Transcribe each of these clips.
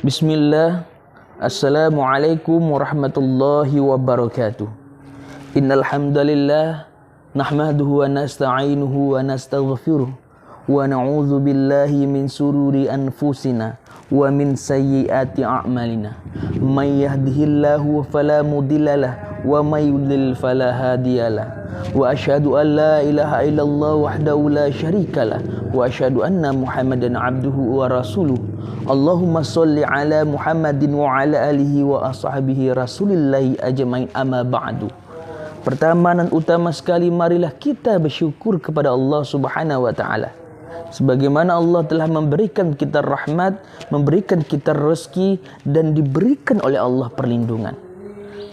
Bismillah. Assalamualaikum warahmatullahi wabarakatuh. Innal hamdalillah nahmaduhu wa nasta'inuhu wa nastaghfiruh wa na'udzu billahi min sururi anfusina wa min sayyiati a'malina. May yahdihillahu fala mudhillalah wa may yudlil fala hadiyalah. Wa asyhadu an la ilaha illallah wahdahu la syarikalah wa asyhadu anna Muhammadan abduhu wa rasuluh. Allahumma sholli ala Muhammadin wa ala alihi wa ashabihi rasulillahi ajmain, amma ba'du. Pertama dan utama sekali, marilah kita bersyukur kepada Allah Subhanahu wa taala. Sebagaimana Allah telah memberikan kita rahmat, memberikan kita rezeki, dan diberikan oleh Allah perlindungan.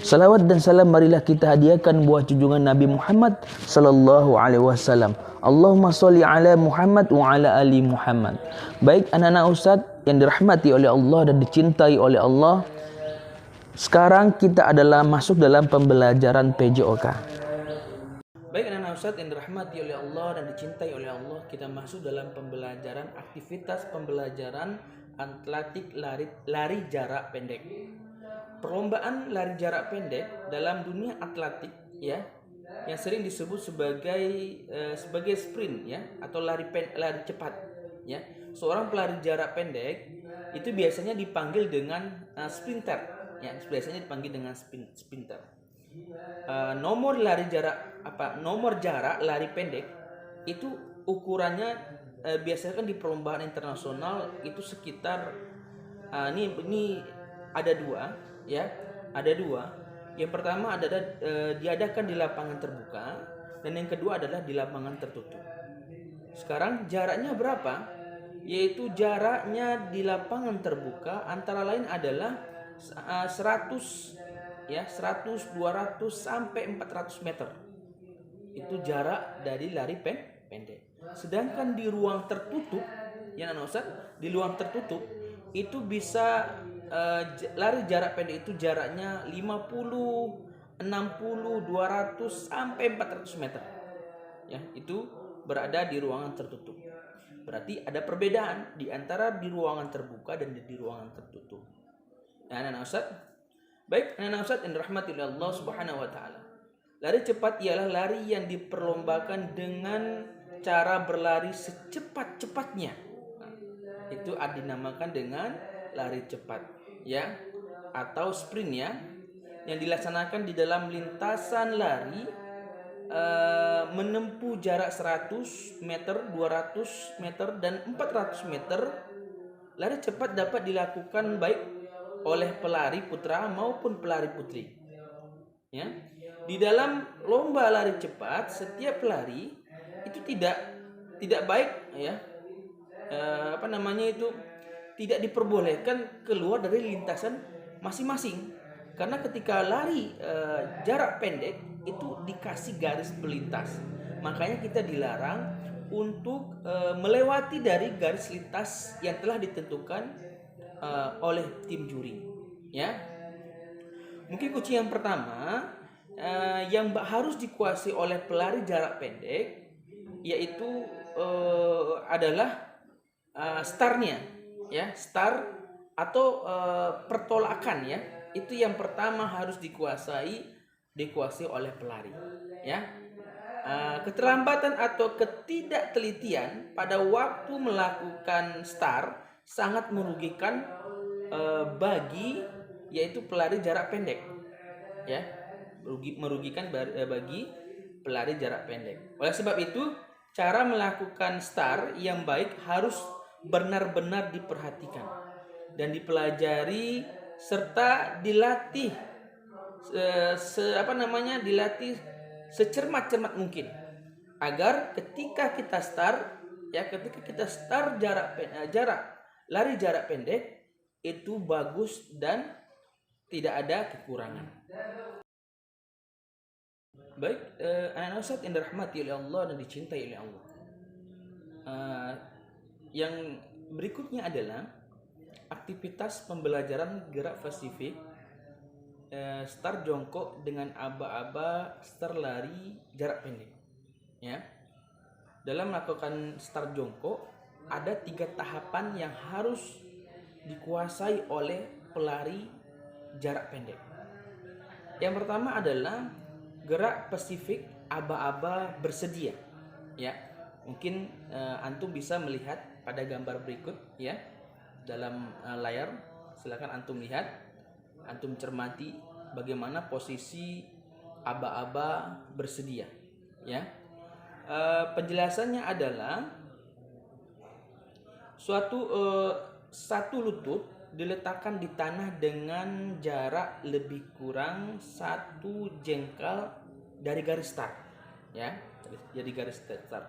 Salawat dan salam marilah kita hadiahkan buah junjungan Nabi Muhammad sallallahu alaihi wasallam. Allahumma sholli ala Muhammad wa ala ali Muhammad. Baik anak-anak Ustadz yang dirahmati oleh Allah dan dicintai oleh Allah, sekarang kita adalah masuk dalam pembelajaran PJOK. Baik anak-anak Ustadz yang dirahmati oleh Allah dan dicintai oleh Allah, kita masuk dalam pembelajaran aktivitas pembelajaran atletik lari jarak pendek. Perlombaan lari jarak pendek dalam dunia atletik ya, yang sering disebut sebagai sprint ya, atau lari cepat ya. Seorang pelari jarak pendek itu biasanya dipanggil dengan sprinter ya, biasanya dipanggil dengan sprinter. Nomor jarak lari pendek itu ukurannya biasanya kan di perlombaan internasional itu sekitar ini ada dua. Yang pertama adalah diadakan di lapangan terbuka, dan yang kedua adalah di lapangan tertutup. Sekarang jaraknya berapa? Yaitu jaraknya di lapangan terbuka antara lain adalah 100, 200 sampai 400 meter. Itu jarak dari lari pendek. Sedangkan di ruang tertutup, di ruang tertutup itu bisa lari jarak pendek itu jaraknya 50, 60, 200 sampai 400 meter. Ya, itu berada di ruangan tertutup. Berarti ada perbedaan di antara di ruangan terbuka dan di ruangan tertutup. Nah, anak-anak Ustaz. Baik, anak-anak Ustaz yang dirahmati oleh Allah Subhanahu wa taala. Lari cepat ialah lari yang diperlombakan dengan cara berlari secepat-cepatnya. Nah, itu dinamakan dengan lari cepat ya, atau sprint ya, yang dilaksanakan di dalam lintasan lari menempuh jarak 100 meter, 200 meter, dan 400 meter. Lari cepat dapat dilakukan baik oleh pelari putra maupun pelari putri ya. Di dalam lomba lari cepat, setiap pelari itu tidak baik ya, tidak diperbolehkan keluar dari lintasan masing-masing, karena ketika lari jarak pendek itu dikasih garis pelintas. Makanya kita dilarang untuk melewati dari garis lintas yang telah ditentukan oleh tim juri ya. Mungkin kunci yang pertama yang harus dikuasai oleh pelari jarak pendek yaitu adalah startnya ya, start atau pertolakan ya. Itu yang pertama harus dikuasai oleh pelari ya. Keterlambatan atau ketidaktelitian pada waktu melakukan start sangat merugikan bagi yaitu pelari jarak pendek ya, merugikan bagi pelari jarak pendek. Oleh sebab itu, cara melakukan start yang baik harus benar-benar diperhatikan dan dipelajari serta dilatih secermat-cermat mungkin, agar ketika kita start lari jarak pendek itu bagus dan tidak ada kekurangan. Baik, anak-anak Ustaz yang dirahmati oleh Allah dan dicintai oleh Allah. Yang berikutnya adalah aktivitas pembelajaran gerak spesifik start jongkok dengan aba-aba start lari jarak pendek ya. Dalam melakukan start jongkok ada 3 tahapan yang harus dikuasai oleh pelari jarak pendek. Yang pertama adalah gerak spesifik aba-aba bersedia. Ya, mungkin antum bisa melihat pada gambar berikut ya dalam layar. Silakan antum lihat, antum cermati bagaimana posisi aba-aba bersedia. Ya, penjelasannya adalah satu lutut diletakkan di tanah dengan jarak lebih kurang 1 jengkal dari garis start, ya, jadi garis start.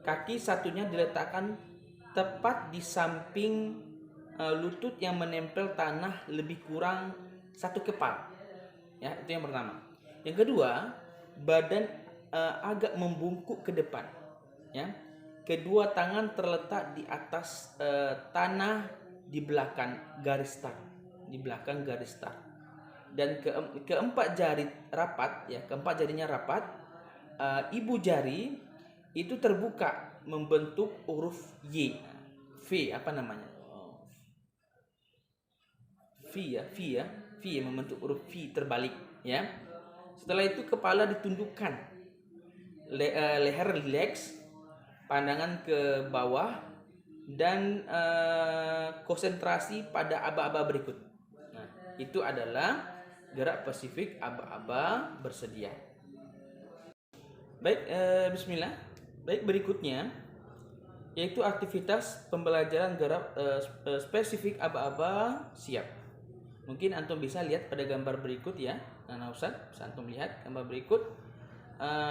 Kaki satunya diletakkan tepat di samping lutut yang menempel tanah lebih kurang 1 kepal, ya, itu yang pertama. Yang kedua, badan agak membungkuk ke depan, ya. Kedua tangan terletak di atas tanah di belakang garis start, dan keempat jari rapat, ya, keempat jarinya rapat. Ibu jari itu terbuka membentuk huruf Y, V apa namanya? V membentuk huruf V terbalik, ya. Setelah itu kepala ditundukkan, leher rileks, pandangan ke bawah, dan konsentrasi pada aba-aba berikut. Nah, itu adalah gerak spesifik aba-aba bersedia. Baik, bismillah. Baik, berikutnya yaitu aktivitas pembelajaran gerak spesifik aba-aba siap. Mungkin antum bisa lihat pada gambar berikut ya. Nah, Ustaz, bisa antum lihat gambar berikut.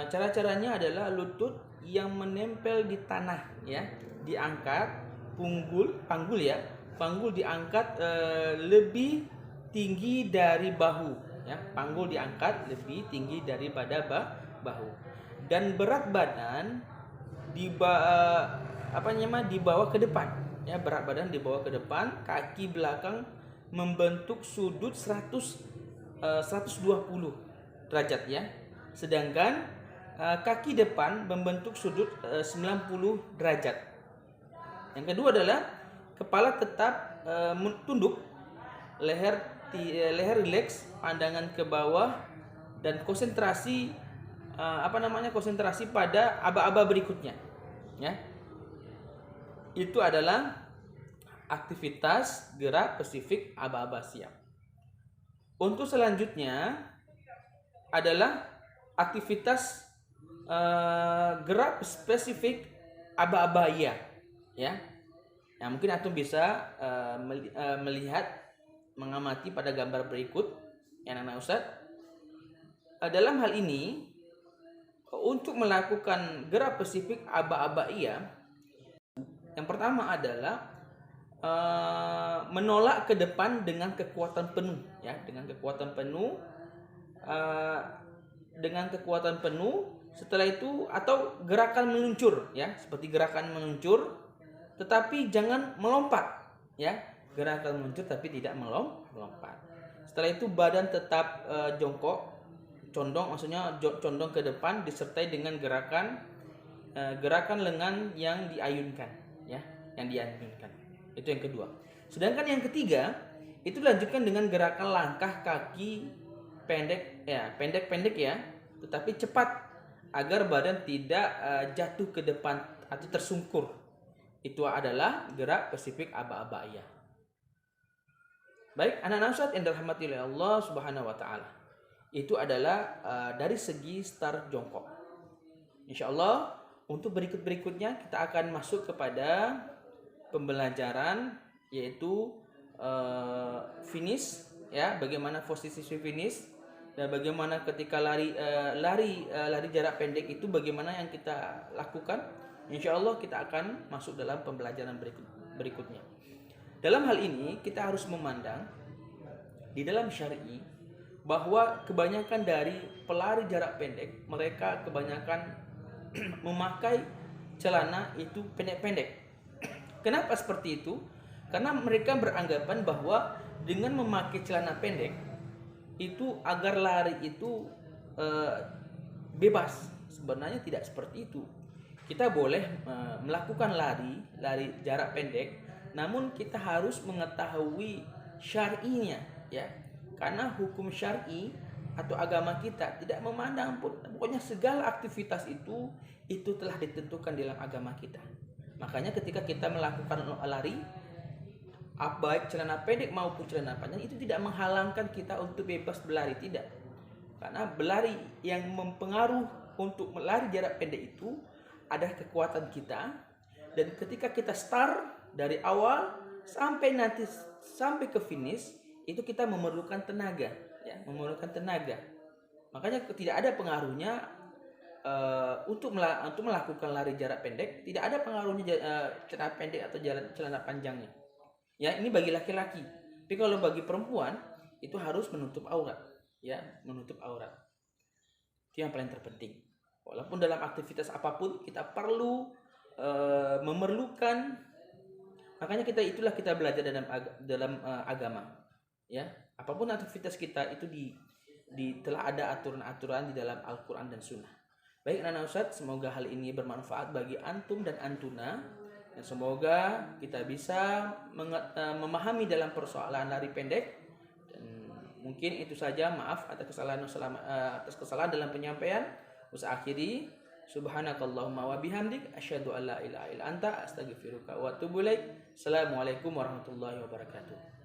Cara-caranya adalah lutut yang menempel di tanah, ya, diangkat, panggul diangkat lebih tinggi dari bahu, ya, panggul diangkat lebih tinggi daripada bahu, dan berat badan dibawa ke depan, ya, berat badan dibawa ke depan, kaki belakang membentuk sudut 120 derajat, ya, sedangkan kaki depan membentuk sudut 90 derajat. Yang kedua adalah kepala tetap tunduk, leher rileks, pandangan ke bawah, dan konsentrasi konsentrasi pada aba-aba berikutnya, ya. Itu adalah aktivitas gerak spesifik aba-aba siap. Untuk selanjutnya adalah aktivitas gerak spesifik aba-aba iya, ya. Nah, mungkin antum bisa melihat, mengamati pada gambar berikut yang anak Ustaz. Dalam hal ini, untuk melakukan gerak spesifik aba-aba iya, yang pertama adalah menolak ke depan dengan kekuatan penuh, ya, dengan kekuatan penuh. Setelah itu, atau gerakan meluncur, ya, seperti gerakan meluncur, tetapi jangan melompat, ya, gerakan meluncur tapi tidak melompat. Setelah itu badan tetap condong ke depan, disertai dengan gerakan lengan yang diayunkan, ya, Itu yang kedua. Sedangkan yang ketiga itu dilanjutkan dengan gerakan langkah kaki pendek, ya, tetapi cepat, agar badan tidak jatuh ke depan atau tersungkur. Itu adalah gerak spesifik aba-aba iya. Baik, anak-anak Ustaz yang dirahmati oleh Allah Subhanahu wa taala. Itu adalah dari segi start jongkok. Insyaallah untuk berikutnya kita akan masuk kepada pembelajaran, yaitu finish, ya, bagaimana posisi finish, dan bagaimana ketika lari jarak pendek itu bagaimana yang kita lakukan. Insyaallah kita akan masuk dalam pembelajaran berikutnya. Dalam hal ini kita harus memandang di dalam syar'i bahwa kebanyakan dari pelari jarak pendek, mereka kebanyakan memakai celana itu pendek-pendek. Kenapa seperti itu? Karena mereka beranggapan bahwa dengan memakai celana pendek itu agar lari itu bebas. Sebenarnya tidak seperti itu. Kita boleh melakukan lari jarak pendek, namun kita harus mengetahui syar'inya, ya. Karena hukum syar'i atau agama kita tidak memandang pun, pokoknya segala aktivitas itu telah ditentukan dalam agama kita. Makanya ketika kita melakukan lari, baik celana pendek maupun celana panjang, itu tidak menghalangkan kita untuk bebas berlari, tidak. Karena berlari yang mempengaruhi untuk melari jarak pendek itu ada kekuatan kita, dan ketika kita start dari awal sampai ke finish, itu kita memerlukan tenaga, ya, memerlukan tenaga. Makanya tidak ada pengaruhnya untuk melakukan lari jarak pendek, tidak ada pengaruhnya celana pendek atau celana panjangnya. Ya, ini bagi laki-laki. Tapi kalau bagi perempuan itu harus menutup aurat, ya, menutup aurat. Itu yang paling terpenting. Walaupun dalam aktivitas apapun kita perlu memerlukan, makanya kita belajar dalam agama, ya. Apapun aktivitas kita itu telah ada aturan-aturan di dalam Al-Quran dan Sunnah. Baik anak Ustadz, semoga hal ini bermanfaat bagi antum dan antuna, dan semoga kita bisa memahami dalam persoalan lari pendek. Dan mungkin itu saja, maaf atas kesalahan dalam penyampaian. Usaha akhiri, subhanakallahumma wa bihamdik, asyhadu an la ilaha illa anta, astaghfiruka wa atubu ilaik. Assalamualaikum warahmatullahi wabarakatuh.